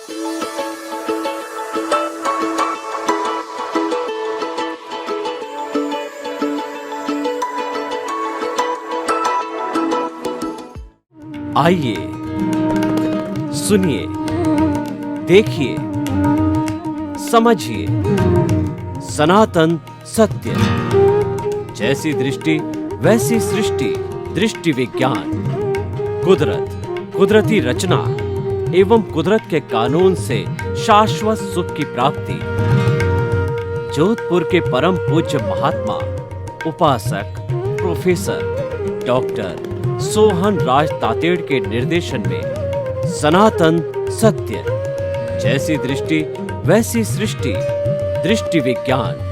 आइए, सुनिए, देखिए, समझिए सनातन सत्य। जैसी दृष्टि वैसी सृष्टि, दृष्टि विज्ञान। कुदरत, कुदरती रचना एवं कुदरत के कानून से शाश्वत सुख की प्राप्ति। जोधपुर के परम पूज्य महात्मा उपासक प्रोफेसर डॉक्टर सोहन राज तातेड़ के निर्देशन में सनातन सत्य। जैसी दृष्टि वैसी सृष्टि, दृष्टि विज्ञान।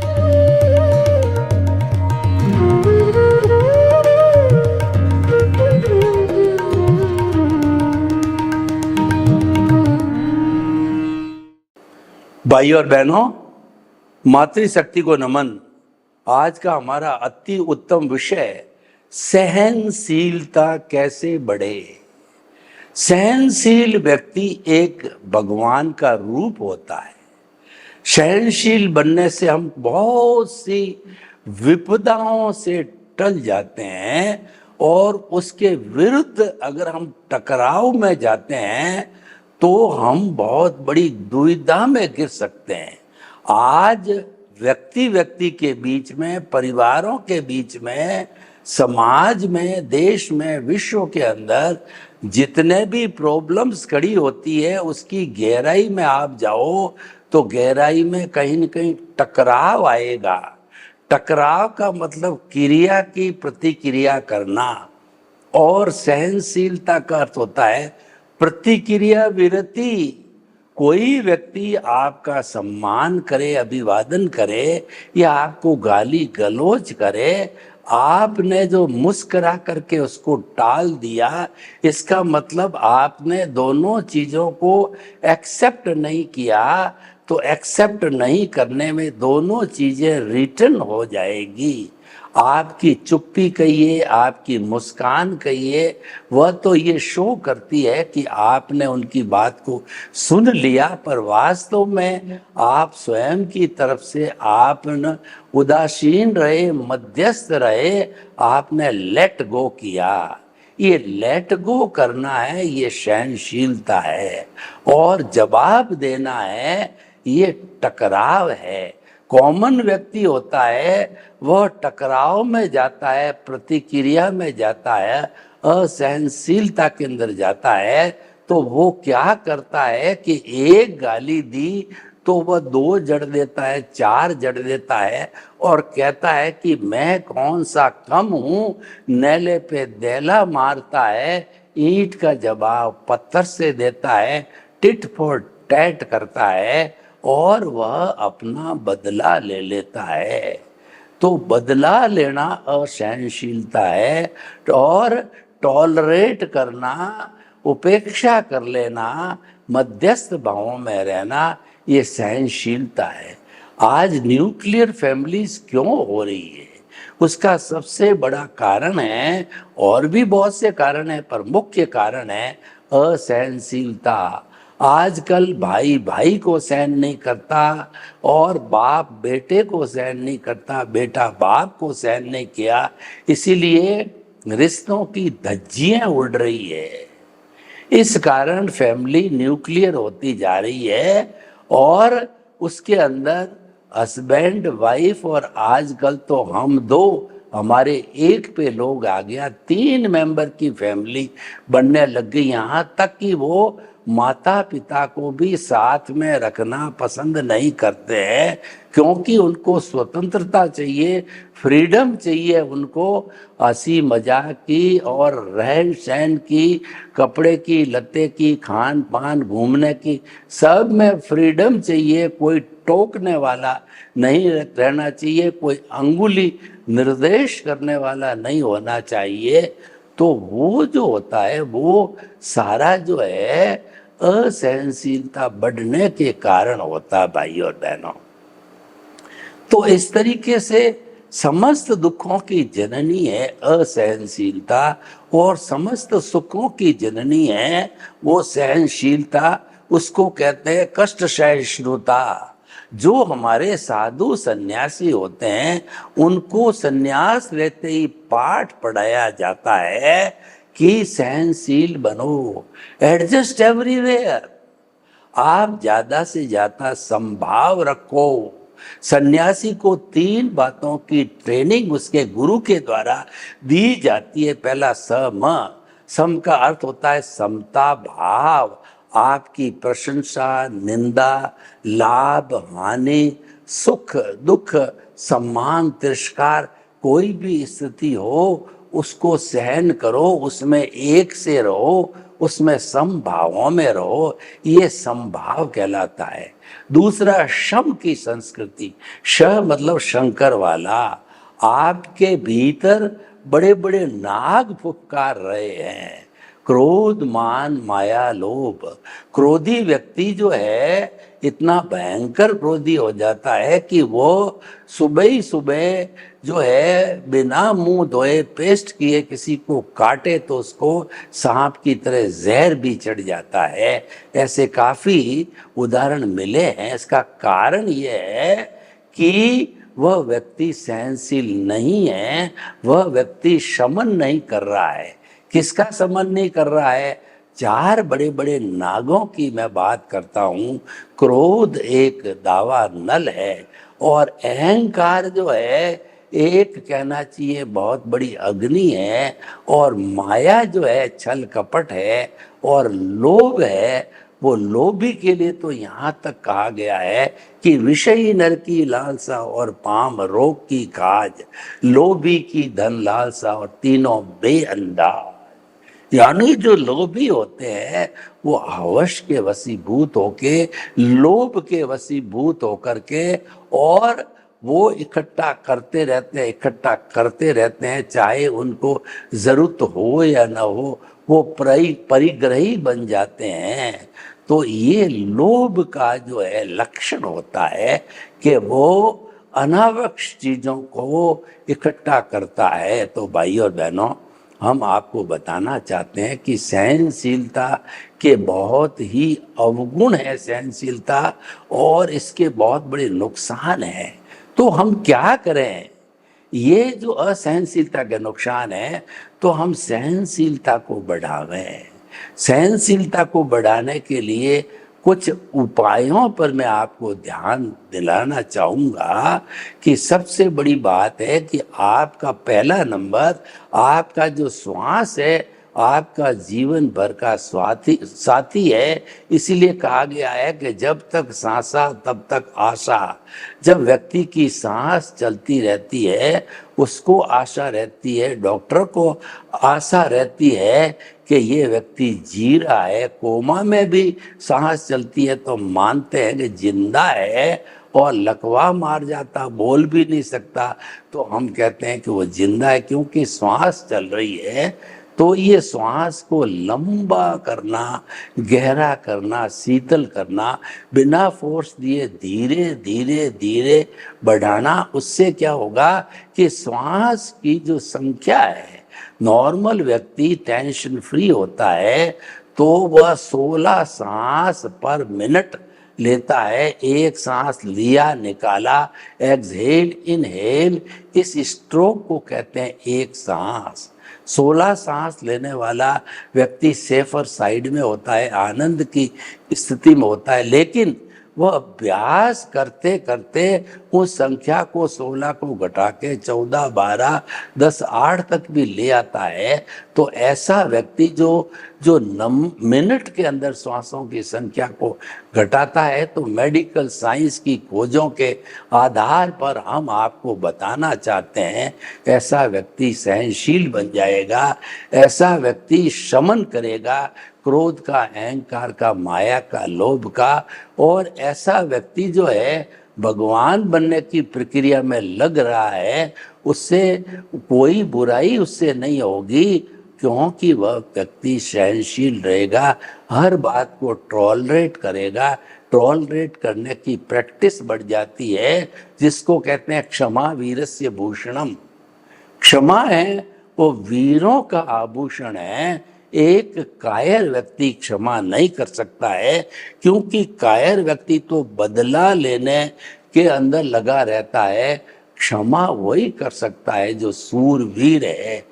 भाई और बहनों, मातृशक्ति को नमन। आज का हमारा अति उत्तम विषय सहनशीलता कैसे बढ़े। सहनशील व्यक्ति एक भगवान का रूप होता है। सहनशील बनने से हम बहुत सी विपदाओं से टल जाते हैं और उसके विरुद्ध अगर हम टकराव में जाते हैं तो हम बहुत बड़ी दुविधा में गिर सकते हैं। आज व्यक्ति व्यक्ति के बीच में, परिवारों के बीच में, समाज में, देश में, विश्व के अंदर जितने भी प्रॉब्लम्स खड़ी होती है उसकी गहराई में आप जाओ तो गहराई में कहीं न कहीं टकराव आएगा। टकराव का मतलब क्रिया की प्रतिक्रिया करना, और सहनशीलता का अर्थ होता है प्रतिक्रिया विरति। कोई व्यक्ति आपका सम्मान करे, अभिवादन करे या आपको गाली गलौज करे, आपने जो मुस्कुरा करके उसको टाल दिया, इसका मतलब आपने दोनों चीजों को एक्सेप्ट नहीं किया। तो एक्सेप्ट नहीं करने में दोनों चीजें रिटर्न हो जाएगी। आपकी चुप्पी कहिए, आपकी मुस्कान कहिए, वह तो ये शो करती है कि आपने उनकी बात को सुन लिया, पर वास्तव में आप स्वयं की तरफ से आपने उदासीन रहे, मध्यस्थ रहे, आपने लेट गो किया। ये लेट गो करना है, ये सहनशीलता है। और जवाब देना है, ये टकराव है। कॉमन व्यक्ति होता है वह टकराव में जाता है, प्रतिक्रिया में जाता है, असहनशीलता के अंदर जाता है। तो वो क्या करता है कि एक गाली दी तो वह 2 जड़ देता है, 4 जड़ देता है और कहता है कि मैं कौन सा कम हूं। नेले पे देला मारता है, ईंट का जवाब पत्थर से देता है, टिट फॉर टैट करता है और वह अपना बदला ले लेता है। तो बदला लेना असहनशीलता है। और टॉलरेट करना, उपेक्षा कर लेना, मध्यस्थ भावों में रहना, ये सहनशीलता है। आज न्यूक्लियर फैमिलीज क्यों हो रही है, उसका सबसे बड़ा कारण है, और भी बहुत से कारण है, पर मुख्य कारण है असहनशीलता। आजकल भाई भाई को सहन नहीं करता और बाप बेटे को सहन नहीं करता, बेटा बाप को सहन नहीं किया, इसीलिए रिश्तों की धज्जियां उड़ रही है। इस कारण फैमिली न्यूक्लियर होती जा रही है और उसके अंदर हस्बैंड वाइफ, और आजकल तो हम 2 हमारे एक पे लोग आ गया, 3 मेंबर की फैमिली बनने लग गई। यहाँ तक कि वो माता पिता को भी साथ में रखना पसंद नहीं करते हैं, क्योंकि उनको स्वतंत्रता चाहिए, फ्रीडम चाहिए उनको, हंसी मजाक की और रहन सहन की, कपड़े की, लत्ते की, खान पान, घूमने की, सब में फ्रीडम चाहिए। कोई टोकने वाला नहीं रहना चाहिए, कोई अंगुली निर्देश करने वाला नहीं होना चाहिए। तो वो जो होता है वो सारा जो है असहनशीलता बढ़ने के कारण होता है भाई और बहनों। तो इस तरीके से समस्त दुखों की जननी है असहनशीलता, और समस्त सुखों की जननी है वो सहनशीलता। उसको कहते हैं कष्ट सहिष्णुता। जो हमारे साधु सन्यासी होते हैं उनको सन्यास लेते ही पाठ पढ़ाया जाता है कि सहनशील बनो, एडजस्ट एवरीवेयर। आप ज्यादा से ज्यादा संभाव रखो। सन्यासी को 3 बातों की ट्रेनिंग उसके गुरु के द्वारा दी जाती है। पहला सम। सम का अर्थ होता है समता भाव। आपकी प्रशंसा, निंदा, लाभ, हानि, सुख दुख, सम्मान, तिरस्कार, कोई भी स्थिति हो उसको सहन करो, उसमें एक से रहो, उसमें समभावों में रहो। ये समभाव कहलाता है। दूसरा शम की संस्कृति। श मतलब शंकर वाला। आपके भीतर बड़े बड़े नाग फुफकार रहे हैं, क्रोध मान माया लोभ। क्रोधी व्यक्ति जो है इतना भयंकर क्रोधी हो जाता है कि वो सुबह ही सुबह जो है बिना मुंह धोए पेस्ट किए किसी को काटे तो उसको सांप की तरह जहर भी चढ़ जाता है। ऐसे काफी उदाहरण मिले हैं। इसका कारण ये है कि वह व्यक्ति सहनशील नहीं है, वह व्यक्ति शमन नहीं कर रहा है। किसका समन नहीं कर रहा है? 4 बड़े बड़े नागों की मैं बात करता हूँ। क्रोध एक दावा नल है और अहंकार जो है एक कहना चाहिए बहुत बड़ी अग्नि है, और माया जो है छल कपट है, और लोभ है वो लोभी के लिए तो यहाँ तक कहा गया है कि विषयी नर की लालसा और पाम रोग की काज, लोभी की धन लालसा और तीनों बेअंदाज। यानी जो लोभी होते हैं वो हवस के वशीभूत होके, लोभ के वशीभूत होकर के, और वो इकट्ठा करते रहते हैं, चाहे उनको जरूरत हो या ना हो, वो परिग्रही बन जाते हैं। तो ये लोभ का जो है लक्षण होता है कि वो अनावश्यक चीजों को इकट्ठा करता है। तो भाई और बहनों, हम आपको बताना चाहते हैं कि सहनशीलता के बहुत ही अवगुण है सहनशीलता, और इसके बहुत बड़े नुकसान हैं। तो हम क्या करें? ये जो असहनशीलता के नुकसान है, तो हम सहनशीलता को बढ़ावें। सहनशीलता को बढ़ाने के लिए कुछ उपायों पर मैं आपको ध्यान दिलाना चाहूँगा कि सबसे बड़ी बात है कि आपका पहला नंबर, आपका जो श्वास है आपका जीवन भर का साथी है। इसीलिए कहा गया है कि जब तक सांसा तब तक आशा। जब व्यक्ति की सांस चलती रहती है उसको आशा रहती है, डॉक्टर को आशा रहती है कि ये व्यक्ति जी रहा है। कोमा में भी सांस चलती है तो मानते हैं कि जिंदा है, और लकवा मार जाता, बोल भी नहीं सकता, तो हम कहते हैं कि वो जिंदा है क्योंकि श्वास चल रही है। तो ये श्वास को लंबा करना, गहरा करना, शीतल करना, बिना फोर्स दिए धीरे धीरे धीरे बढ़ाना, उससे क्या होगा कि श्वास की जो संख्या है, नॉर्मल व्यक्ति टेंशन फ्री होता है तो वह 16 सांस पर मिनट लेता है। एक सांस लिया निकाला, एक्सहेल इनहेल, इस स्ट्रोक को कहते हैं एक सांस। 16 सांस लेने वाला व्यक्ति सेफर साइड में होता है, आनंद की स्थिति में होता है। लेकिन वह अभ्यास करते करते उस संख्या को 16 को घटा के 14, 12, 10, 8 तक भी ले आता है। तो ऐसा व्यक्ति जो मिनट के अंदर श्वासों की संख्या को घटाता है, तो मेडिकल साइंस की खोजों के आधार पर हम आपको बताना चाहते हैं ऐसा व्यक्ति सहनशील बन जाएगा। ऐसा व्यक्ति शमन करेगा क्रोध का, अहंकार का, माया का, लोभ का। और ऐसा व्यक्ति जो है भगवान बनने की प्रक्रिया में लग रहा है, उससे कोई बुराई उससे नहीं होगी, क्योंकि वह व्यक्ति सहनशील रहेगा, हर बात को टॉलरेट करेगा। टॉलरेट करने की प्रैक्टिस बढ़ जाती है, जिसको कहते हैं क्षमा वीरस्य भूषणम। क्षमा है वो वीरों का आभूषण है। एक कायर व्यक्ति क्षमा नहीं कर सकता है, क्योंकि कायर व्यक्ति तो बदला लेने के अंदर लगा रहता है। क्षमा वही कर सकता है जो सूरवीर है।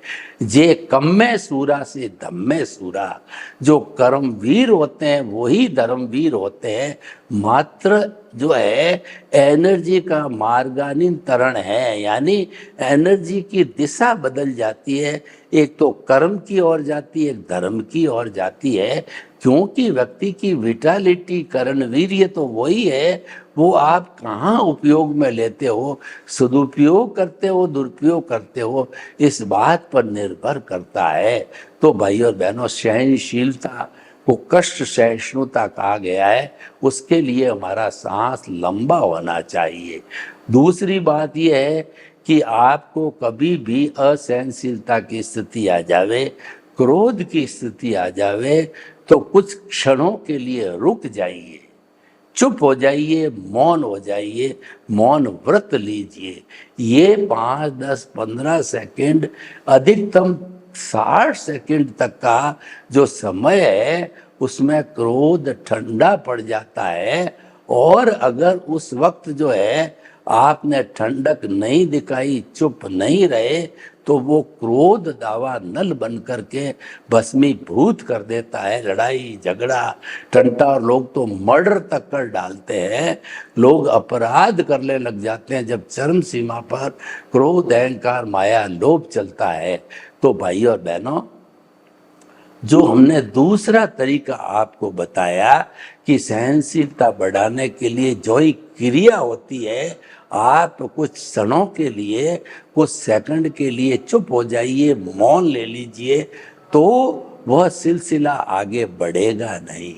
जे कम्मे सूरा से धम्मे सूरा, जो कर्मवीर होते हैं वही धर्मवीर होते हैं। मात्र जो है एनर्जी का मार्गान्तरण है, यानी एनर्जी की दिशा बदल जाती है, एक तो कर्म की ओर जाती है, एक धर्म की ओर जाती है। क्योंकि व्यक्ति की विटालिटी कर्णवीर्य तो वही है, वो आप कहाँ उपयोग में लेते हो, सदुपयोग करते हो दुरुपयोग करते हो, इस बात पर निर्भर करता है। तो भाई और बहनों, सहनशीलता को कष्ट सहिष्णुता कहा गया है, उसके लिए हमारा सांस लंबा होना चाहिए। दूसरी बात यह है कि आपको कभी भी असहनशीलता की स्थिति आ जावे, क्रोध की स्थिति आ जावे, तो कुछ क्षणों के लिए रुक जाइए, चुप हो जाइए, मौन हो जाइए, मौन व्रत लीजिए। ये 5, 10, 15 सेकंड, अधिकतम 60 सेकंड तक का जो समय है, उसमें क्रोध ठंडा पड़ जाता है। और अगर उस वक्त जो है आपने ठंडक नहीं दिखाई, चुप नहीं रहे, तो वो क्रोध दावा नल बन करके भस्मीभूत कर देता है। लड़ाई झगड़ा टंटा, और लोग तो मर्डर तक कर डालते हैं, लोग अपराध करने लग जाते हैं जब चरम सीमा पर क्रोध अहंकार माया लोभ चलता है। तो भाई और बहनों, जो हमने दूसरा तरीका आपको बताया कि सहनशीलता बढ़ाने के लिए जो ही क्रिया होती है, आप कुछ क्षणों के लिए, कुछ सेकंड के लिए चुप हो जाइए, मौन ले लीजिए, तो वह सिलसिला आगे बढ़ेगा नहीं।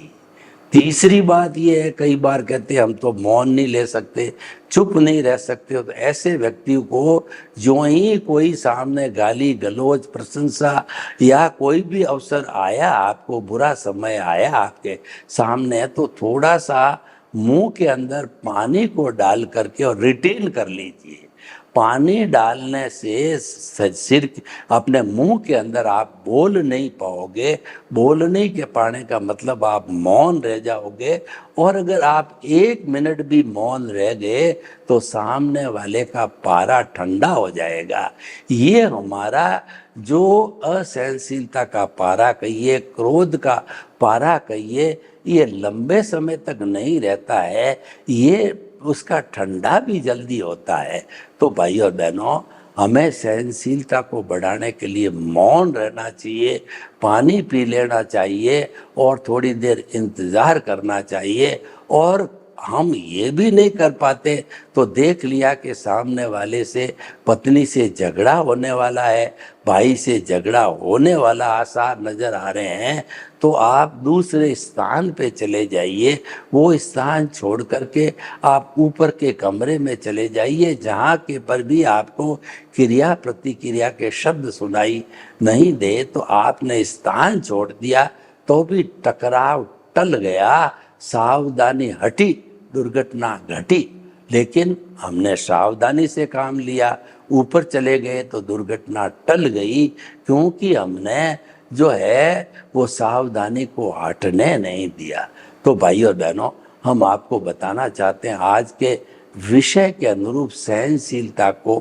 तीसरी बात यह है, कई बार कहते हैं हम तो मौन नहीं ले सकते, चुप नहीं रह सकते, तो ऐसे व्यक्ति को जो ही कोई सामने गाली गलौज प्रशंसा या कोई भी अवसर आया, आपको बुरा समय आया आपके सामने, तो थोड़ा सा मुंह के अंदर पानी को डाल करके और रिटेन कर लीजिए। पानी डालने से सिर अपने मुंह के अंदर आप बोल नहीं पाओगे, बोल नहीं के पाने का मतलब आप मौन रह जाओगे। और अगर आप 1 मिनट भी मौन रह गए तो सामने वाले का पारा ठंडा हो जाएगा। ये हमारा जो असहनशीलता का पारा कहिए, क्रोध का पारा कहिए, ये लंबे समय तक नहीं रहता है, ये उसका ठंडा भी जल्दी होता है। तो भाई और बहनों, हमें सहनशीलता को बढ़ाने के लिए मौन रहना चाहिए, पानी पी लेना चाहिए और थोड़ी देर इंतज़ार करना चाहिए। और हम ये भी नहीं कर पाते तो देख लिया कि सामने वाले से, पत्नी से झगड़ा होने वाला है, भाई से झगड़ा होने वाला आसार नज़र आ रहे हैं, तो आप दूसरे स्थान पे चले जाइए। वो स्थान छोड़ करके आप ऊपर के कमरे में चले जाइए, जहाँ के पर भी आपको क्रिया प्रतिक्रिया के शब्द सुनाई नहीं दे। तो आपने स्थान छोड़ दिया तो भी टकराव टल गया, सावधानी हटी, दुर्घटना घटी। लेकिन हमने सावधानी से काम लिया, ऊपर चले गए तो दुर्घटना टल गई, क्योंकि हमने जो है वो सावधानी को हटने नहीं दिया। तो भाई और बहनों, हम आपको बताना चाहते हैं आज के विषय के अनुरूप सहनशीलता को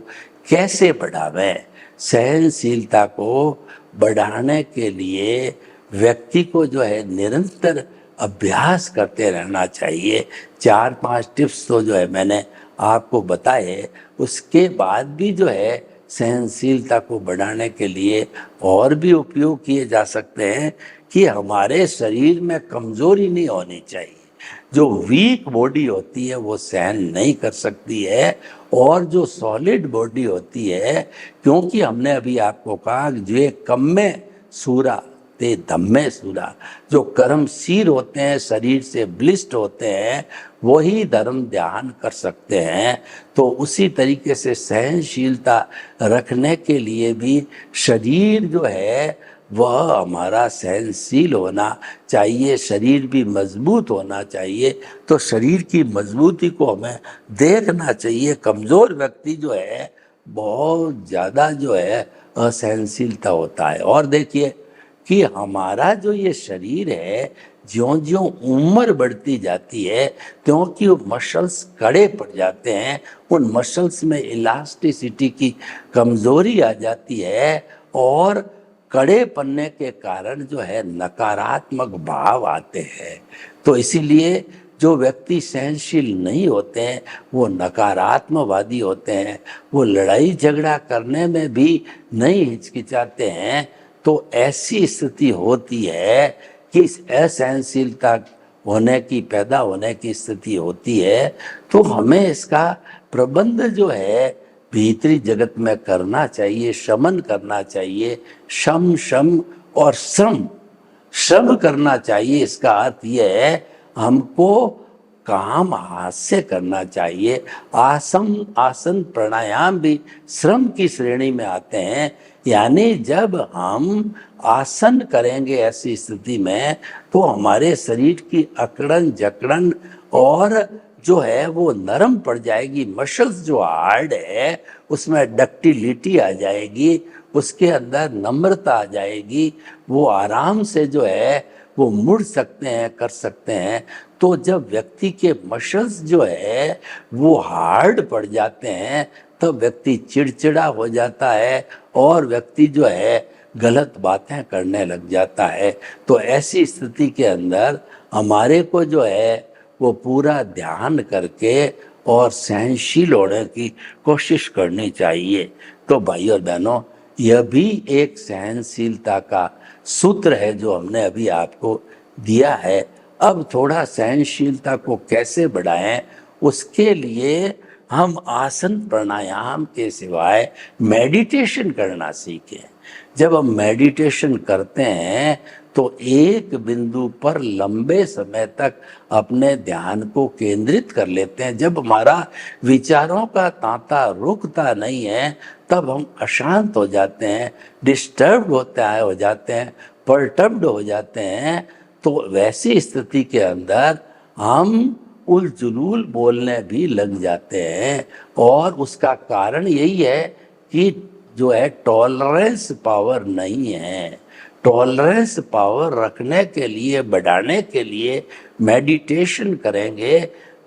कैसे बढ़ावें। सहनशीलता को बढ़ाने के लिए व्यक्ति को जो है निरंतर अभ्यास करते रहना चाहिए। 4-5 टिप्स तो जो है मैंने आपको बताए, उसके बाद भी जो है सहनशीलता को बढ़ाने के लिए और भी उपयोग किए जा सकते हैं कि हमारे शरीर में कमजोरी नहीं होनी चाहिए। जो वीक बॉडी होती है वो सहन नहीं कर सकती है, और जो सॉलिड बॉडी होती है, क्योंकि हमने अभी आपको कहा जो कम्मे सूरा ते धम्मे सूरा, जो कर्मशील होते हैं, शरीर से ब्लिस्ट होते हैं, वही धर्म ध्यान कर सकते हैं। तो उसी तरीके से सहनशीलता रखने के लिए भी शरीर जो है वह हमारा सहनशील होना चाहिए, शरीर भी मजबूत होना चाहिए। तो शरीर की मजबूती को हमें देखना चाहिए। कमज़ोर व्यक्ति जो है बहुत ज़्यादा जो है असहनशीलता होता है। और देखिए कि हमारा जो ये शरीर है, ज्यों ज्यों उम्र बढ़ती जाती है त्यों कि वो मसल्स कड़े पड़ जाते हैं, उन मसल्स में इलास्टिसिटी की कमजोरी आ जाती है और कड़े पन्ने के कारण जो है नकारात्मक भाव आते हैं। तो इसीलिए जो व्यक्ति सहनशील नहीं होते हैं वो नकारात्मकवादी होते हैं, वो लड़ाई झगड़ा करने में भी नहीं हिचकिचाते हैं। तो ऐसी स्थिति होती है कि असहनशीलता होने की, पैदा होने की स्थिति होती है। तो हमें इसका प्रबंध जो है भीतरी जगत में करना चाहिए, शमन करना चाहिए। शम शम और श्रम, श्रम करना चाहिए। इसका अर्थ यह है हमको काम हाथ से करना चाहिए। आसन प्राणायाम भी श्रम की श्रेणी में आते हैं। यानी जब हम आसन करेंगे ऐसी स्थिति में तो हमारे शरीर की अकड़न जकड़न और जो है वो नरम पड़ जाएगी। मसल्स जो हार्ड है उसमें डक्टिलिटी आ जाएगी, उसके अंदर नम्रता आ जाएगी, वो आराम से जो है वो मुड़ सकते हैं, कर सकते हैं। तो जब व्यक्ति के मसल्स जो है वो हार्ड पड़ जाते हैं तब व्यक्ति चिड़चिड़ा हो जाता है और व्यक्ति जो है गलत बातें करने लग जाता है। तो ऐसी स्थिति के अंदर हमारे को जो है वो पूरा ध्यान करके और सहनशील होने की कोशिश करनी चाहिए। तो भाई और बहनों, यह भी एक सहनशीलता का सूत्र है जो हमने अभी आपको दिया है। अब थोड़ा सहनशीलता को कैसे बढ़ाएं, उसके लिए हम आसन प्राणायाम के सिवाय मेडिटेशन करना सीखें। जब हम मेडिटेशन करते हैं तो एक बिंदु पर लंबे समय तक अपने ध्यान को केंद्रित कर लेते हैं। जब हमारा विचारों का तांता रुकता नहीं है तब हम अशांत हो जाते हैं, डिस्टर्ब हो जाते हैं, परटर्ब्ड हो जाते हैं। तो वैसी स्थिति के अंदर हम उलझुल बोलने भी लग जाते हैं और उसका कारण यही है कि जो है टॉलरेंस पावर नहीं है। टॉलरेंस पावर रखने के लिए, बढ़ाने के लिए मेडिटेशन करेंगे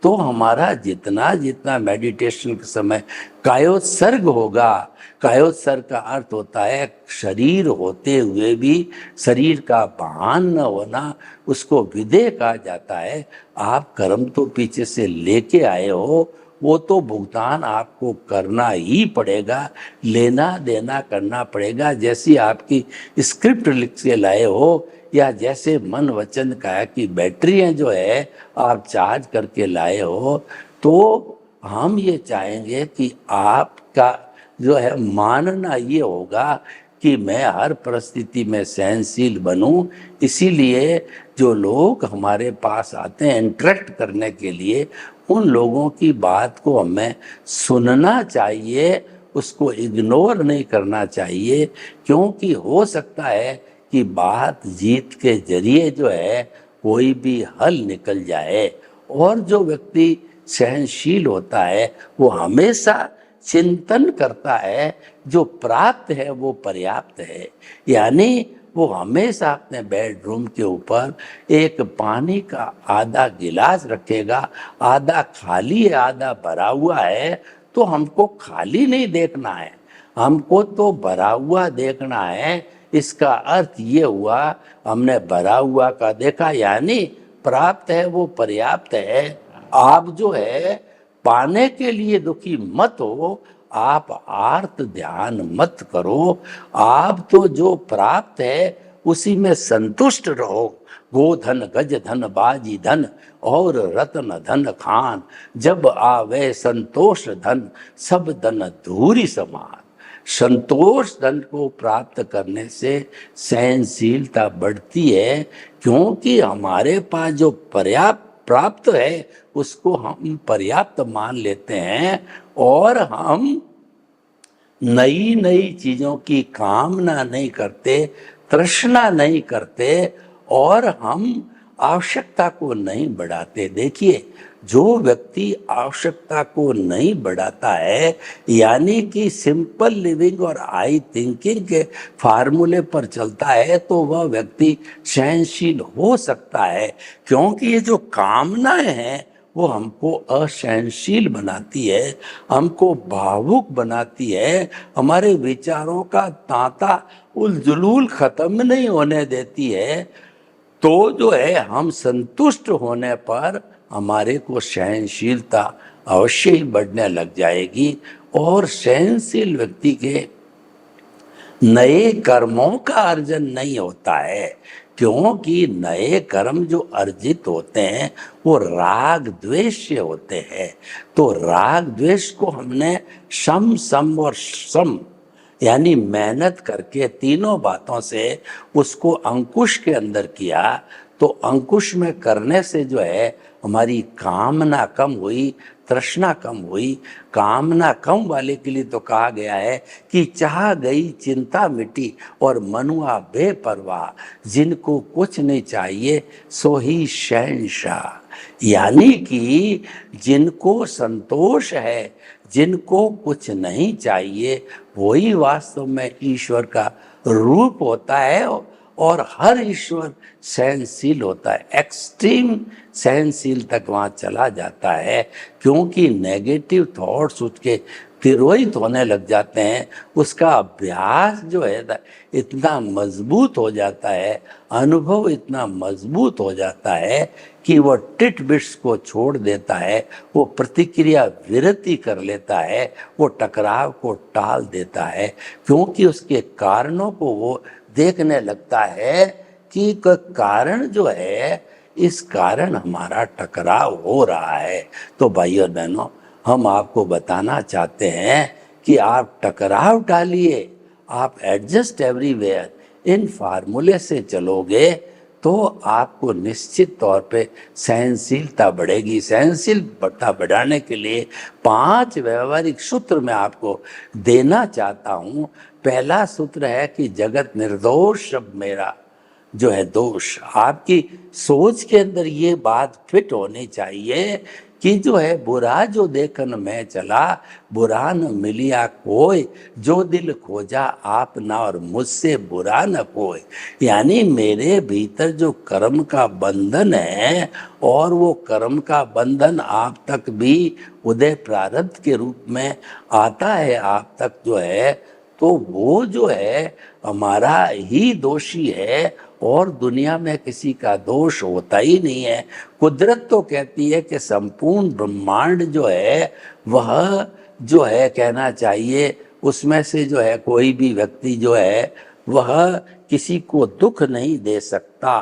तो हमारा जितना जितना मेडिटेशन के समय कायोत्सर्ग होगा, कायोत्सर्ग का अर्थ होता है शरीर होते हुए भी शरीर का भान न होना, उसको विदेह कहा जाता है। आप कर्म तो पीछे से लेके आए हो, वो तो भुगतान आपको करना ही पड़ेगा, लेना देना करना पड़ेगा। जैसी आपकी स्क्रिप्ट लिख के लाए हो या जैसे मन वचन काया की बैटरियां जो है आप चार्ज करके लाए हो, तो हम ये चाहेंगे कि आपका जो है मानना ये होगा कि मैं हर परिस्थिति में सहनशील बनूं। इसीलिए जो लोग हमारे पास आते हैं इंटरेक्ट करने के लिए, उन लोगों की बात को हमें सुनना चाहिए, उसको इग्नोर नहीं करना चाहिए। क्योंकि हो सकता है कि बात जीत के जरिए जो है कोई भी हल निकल जाए। और जो व्यक्ति सहनशील होता है वो हमेशा चिंतन करता है जो प्राप्त है वो पर्याप्त है। यानी वो हमेशा अपने बेडरूम के ऊपर एक पानी का आधा गिलास रखेगा, आधा खाली है आधा भरा हुआ है। तो हमको खाली नहीं देखना है, हमको तो भरा हुआ देखना है। इसका अर्थ ये हुआ हमने भरा हुआ का देखा, यानी प्राप्त है वो पर्याप्त है। आप जो है पाने के लिए दुखी मत हो, आप आर्त ध्यान मत करो। आप तो जो प्राप्त है उसी में संतुष्ट रहो। गोधन गज धन बाजी धन और रत्न धन खान, जब आवे संतोष धन सब धन धूरी समान। संतोष धन को प्राप्त करने से सहनशीलता बढ़ती है, क्योंकि हमारे पास जो पर्याप्त प्राप्त है उसको हम पर्याप्त मान लेते हैं और हम नई नई चीजों की कामना नहीं करते, तृष्णा नहीं करते और हम आवश्यकता को नहीं बढ़ाते। देखिए, जो व्यक्ति आवश्यकता को नहीं बढ़ाता है, यानी कि सिंपल लिविंग और हाई थिंकिंग के फार्मूले पर चलता है, तो वह व्यक्ति सहनशील हो सकता है। क्योंकि ये जो कामनाएं हैं वो हमको असहनशील बनाती है, हमको भावुक बनाती है, हमारे विचारों का तांता उलझुल खत्म नहीं होने देती है। तो जो है, हम संतुष्ट होने पर हमारे को सहनशीलता अवश्य ही बढ़ने लग जाएगी। और सहनशील व्यक्ति के नए कर्मों का अर्जन नहीं होता है, क्योंकि नए कर्म जो अर्जित होते हैं वो राग द्वेष से होते हैं। तो राग द्वेष को हमने सम सम और सम यानी मेहनत करके तीनों बातों से उसको अंकुश के अंदर किया। तो अंकुश में करने से जो है हमारी कामना कम हुई, तृष्णा कम हुई। कामना कम वाले के लिए तो कहा गया है कि चाह गई चिंता मिटी और मनुआ बेपरवाह, जिनको कुछ नहीं चाहिए सो ही शहंशाह। यानी कि जिनको संतोष है, जिनको कुछ नहीं चाहिए, वही वास्तव में ईश्वर का रूप होता है। और हर ईश्वर सहनशील होता है, एक्सट्रीम सहनशील तक वहाँ चला जाता है, क्योंकि नेगेटिव थॉट्स उसके तिरोहित होने लग जाते हैं। उसका अभ्यास जो है इतना मजबूत हो जाता है, अनुभव इतना मजबूत हो जाता है कि वो टिट बिट्स को छोड़ देता है, वो प्रतिक्रिया विरति कर लेता है, वो टकराव को टाल देता है, क्योंकि उसके कारणों को वो देखने लगता है कि कारण जो है, इस कारण हमारा टकराव हो रहा है। तो भाई और बहनों, हम आपको बताना चाहते हैं कि आप टकराव टालिए, आप एडजस्ट एवरीवेयर, इन फार्मूले से चलोगे तो आपको निश्चित तौर पे सहनशीलता बढ़ेगी। सहनशीलता बढ़ाने के लिए 5 व्यवहारिक सूत्र मैं आपको देना चाहता हूँ। पहला सूत्र है कि जगत निर्दोष सब मेरा जो है दोष। आपकी सोच के अंदर ये बात फिट होनी चाहिए कि जो है बुरा जो देखन मैं चला, बुरा न मिलिया कोई, जो दिल खोजा आप ना और मुझसे बुरा न कोई। यानी मेरे भीतर जो कर्म का बंधन है, और वो कर्म का बंधन आप तक भी उदय प्रारब्ध के रूप में आता है, आप तक जो है, तो वो जो है हमारा ही दोषी है, और दुनिया में किसी का दोष होता ही नहीं है। कुदरत तो कहती है कि संपूर्ण ब्रह्मांड जो है वह जो है, कहना चाहिए उसमें से जो है कोई भी व्यक्ति जो है वह किसी को दुख नहीं दे सकता।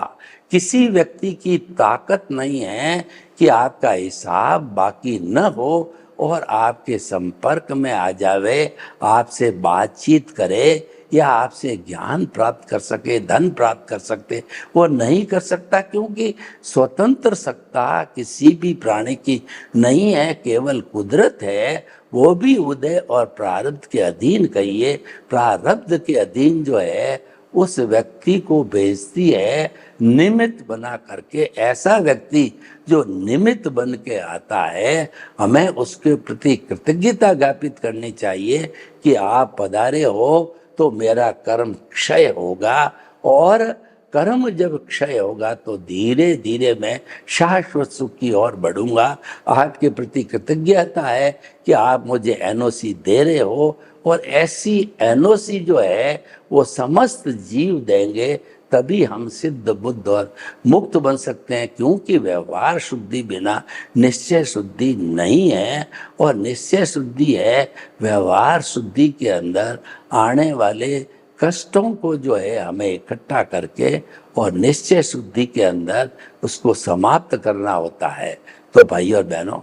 किसी व्यक्ति की ताकत नहीं है कि आपका हिसाब बाकी न हो और आपके संपर्क में आ जावे, आपसे बातचीत करे, या आपसे ज्ञान प्राप्त कर सके, धन प्राप्त कर सकते। वो नहीं कर सकता, क्योंकि स्वतंत्र सत्ता किसी भी प्राणी की नहीं है, केवल कुदरत है। वो भी उदय और प्रारब्ध के अधीन, कहिए प्रारब्ध के अधीन जो है उस व्यक्ति को भेजती है निमित्त बना करके। ऐसा व्यक्ति जो निमित्त बन के आता है, हमें उसके प्रति कृतज्ञता ज्ञापित करनी चाहिए कि आप पधारे हो तो मेरा कर्म क्षय होगा, और कर्म जब क्षय होगा तो धीरे धीरे मैं शाश्वत सुख की ओर बढ़ूंगा। आपके प्रति कृतज्ञता है कि आप मुझे एनओसी दे रहे हो, और ऐसी एनओसी जो है वो समस्त जीव देंगे, तभी हम सिद्ध बुद्ध और मुक्त बन सकते हैं। क्योंकि व्यवहार शुद्धि बिना निश्चय शुद्धि नहीं है, और निश्चय शुद्धि है व्यवहार शुद्धि के अंदर आने वाले कष्टों को जो है हमें इकट्ठा करके और निश्चय शुद्धि के अंदर उसको समाप्त करना होता है। तो भाई और बहनों,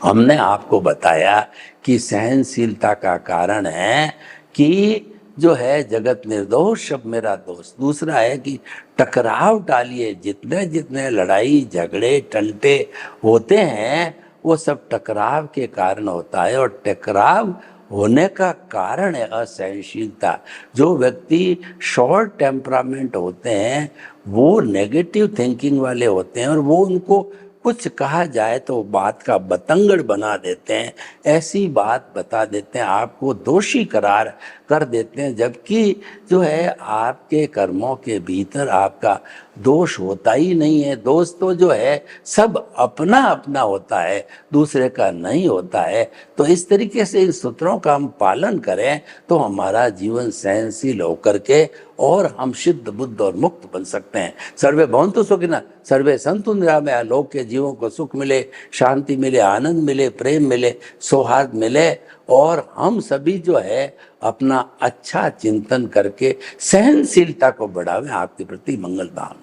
हमने आपको बताया कि सहनशीलता का कारण है कि जो है जगत निर्दोष सब मेरा दोष। दूसरा है कि टकराव टालिए। जितने जितने लड़ाई झगड़े टंटे होते हैं वो सब टकराव के कारण होता है, और टकराव होने का कारण है असहनशीलता। जो व्यक्ति शॉर्ट टेम्परामेंट होते हैं वो नेगेटिव थिंकिंग वाले होते हैं और वो उनको कुछ कहा जाए तो बात का बतंगड़ बना देते हैं, ऐसी बात बता देते हैं, आपको दोषी करार कर देते हैं, जबकि जो है आपके कर्मों के भीतर आपका दोष होता ही नहीं है। दोष तो जो है सब अपना अपना होता है, दूसरे का नहीं होता है। तो इस तरीके से इन सूत्रों का हम पालन करें तो हमारा जीवन सहनशील होकर के और हम सिद्ध बुद्ध और मुक्त बन सकते हैं। सर्वे भवन्तु सुखिनः, सर्वे सन्तु निरामयाः। लोग के जीवों को सुख मिले, शांति मिले, आनंद मिले, प्रेम मिले, सौहार्द मिले और हम सभी जो है अपना अच्छा चिंतन करके सहनशीलता को बढ़ावें। आपके प्रति मंगल भावना।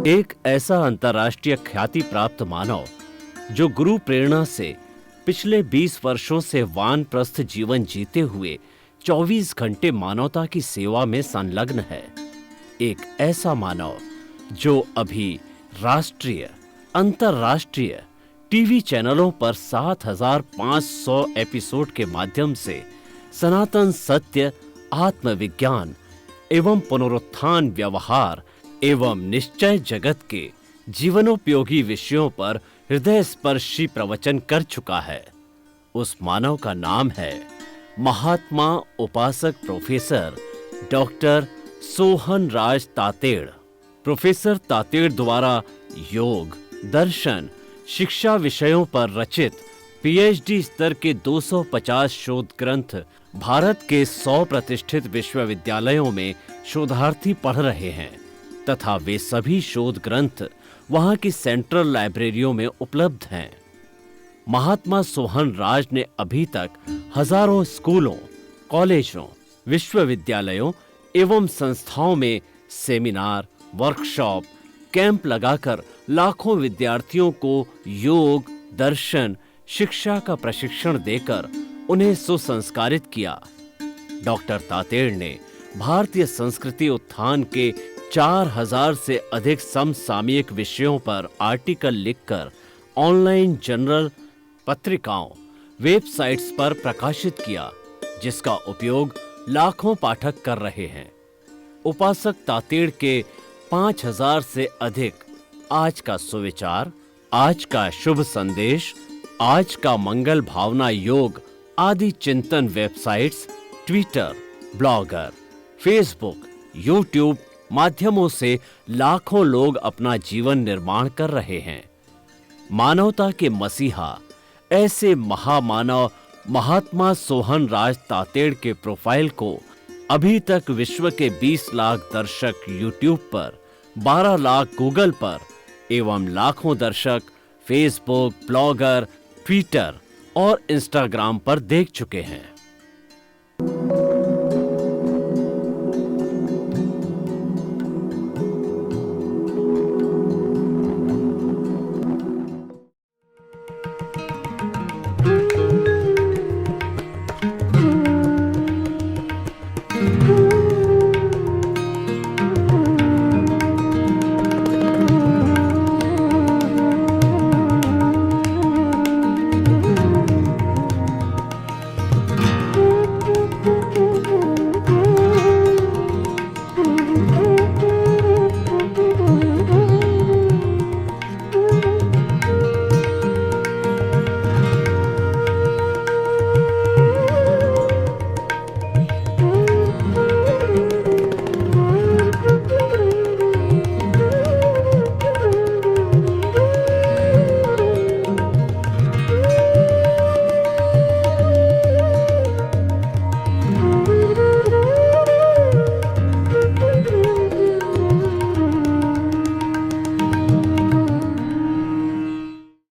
एक ऐसा अंतर्राष्ट्रीय ख्याति प्राप्त मानव जो गुरु प्रेरणा से पिछले 20 वर्षों से वानप्रस्थ जीवन जीते हुए 24 घंटे मानवता की सेवा में संलग्न है। एक ऐसा मानव जो अभी राष्ट्रीय, अंतर्राष्ट्रीय टीवी चैनलों पर 7,500 एपिसोड के माध्यम से सनातन सत्य, आत्मविज्ञान एवं पुनरुत्थान व्यवहार एवं निश्चय जगत के जीवनोपयोगी विषयों पर हृदय स्पर्शी प्रवचन कर चुका है। उस मानव का नाम है महात्मा उपासक प्रोफेसर डॉक्टर सोहन राज तातेड़। प्रोफेसर तातेड़ द्वारा योग, दर्शन, शिक्षा विषयों पर रचित पीएचडी स्तर के 250 शोध ग्रंथ भारत के 100 प्रतिष्ठित विश्वविद्यालयों में शोधार्थी पढ़ रहे हैं तथा वे सभी शोध ग्रंथ वहां की सेंट्रल लाइब्रेरियों में उपलब्ध हैं। महात्मा सोहन राज ने अभी तक हजारों स्कूलों, कॉलेजों, विश्वविद्यालयों एवं संस्थाओं में सेमिनार, वर्कशॉप, कैंप लगाकर लाखों विद्यार्थियों को योग, दर्शन, शिक्षा का प्रशिक्षण देकर उन्हें सुसंस्कारित किया। डॉक्टर तातेड़ ने भारतीय संस्कृति उत्थान के 4000 से अधिक समसामयिक विषयों पर आर्टिकल लिखकर ऑनलाइन जर्नल, पत्रिकाओं, वेबसाइट्स पर प्रकाशित किया, जिसका उपयोग लाखों पाठक कर रहे हैं। उपासक तातेड़ के 5000 से अधिक आज का सुविचार, आज का शुभ संदेश, आज का मंगल भावना योग आदि चिंतन websites, Twitter, blogger, Facebook, YouTube माध्यमों से लाखों लोग अपना जीवन निर्माण कर रहे हैं। मानवता के मसीहा ऐसे महामानव महात्मा सोहन राज तातेड़ के प्रोफाइल को अभी तक विश्व के 20 लाख दर्शक यूट्यूब पर, 12 लाख गूगल पर एवं लाखों दर्शक फेसबुक, ब्लॉगर, ट्विटर और इंस्टाग्राम पर देख चुके हैं।